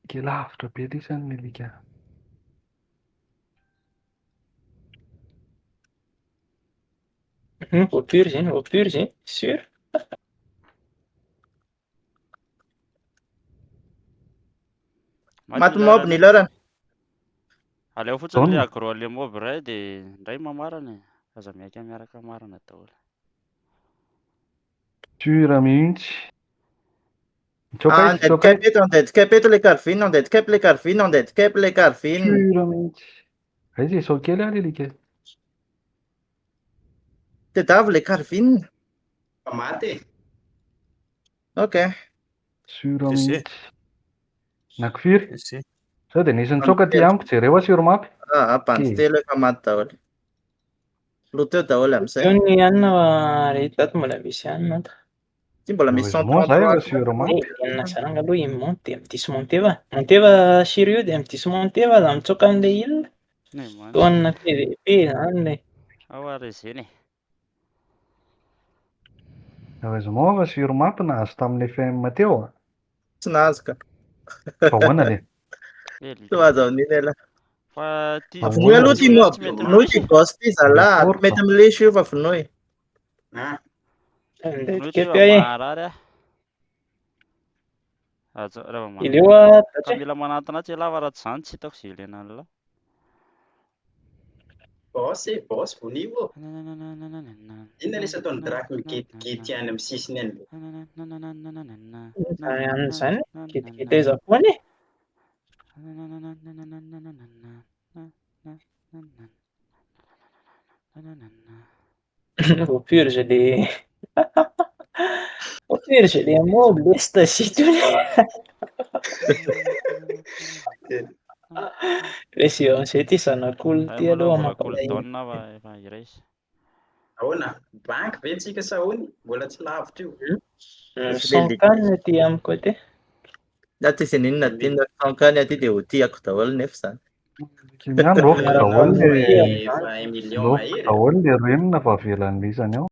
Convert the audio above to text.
Ke lavitra be ty isany ny alika. Voapiry zany, voapiry zany, sûr. Maty Maty ny mob lerana. ny lerana. Aleo fotsiny le Taona. agro le mob ray dia ndray mamarana e. Aza miaika miaraka marana daholo. Sura mihitsy. Mitsoaka izy, Undead mitsoaka cap izy. eto, undead cap eto le Carvin, undead cap le Carvin, undead cap le Carvin. Sura mihitsy. Aiza izao kely ary alika. Tedavy le Carvin. Maty e. Ok. Sura GG. mihitsy. Nakofiry. GG. Sao dia nisy nitsoaka ty amiko jereo sur map. Bandy telo efa maty daholo. Loto eo daholo amizay. Eo ny anina rehetra ato mbola misy anina ato. Ty mbola misy Heureusement zay efa 133. sur map. Enina saranga aloha imonty, am'disy monteva. Monteva sérieux dia am'disy monteva raha mitsoaka an'le il. Ny mantsy. Toanina PVP zany le. Ao ary izeny e. Heureusement efa sur map nahazo tamin'ny FM teo. Tsy nahazo ka. Fa hoana le. Tsy mahazo amin'iny ela. Fa ty Vinoy aloha ty mob. tsy mety Vinoy ty misy. ghost ty zalahy. Report, Mety am'lesy io fa vinoy. Ah, Andeha Noty kepe efa e. marary a. Azo rehefa manana. Ileo Fa datra. mila manantona atsy lava raha tsy zany tsy hitako izay ilaina an'la. boss e, boss vonio. Inona le ataony Drac mikitikity any amin'ny sisiny any. Zany kitikiteza foana e. Voapurge les voapurge les mobs, les stations. Le si on s'est dit ça n'a cool Ay ty maloha aloha mbola mampalahelo. cooldown fa efa iraisy. Ahoana? Banky ve antsika sa ahoana? Mbola tsy lavitra io. Sans canne ty amiko aty. Dati izy ninona tinona fankany aty dia ho tiako daholo nefa zany. Kimiany rofika daholo le Efa 1 million rofika mahery. daholo le renina fa avelan'ny izany ao.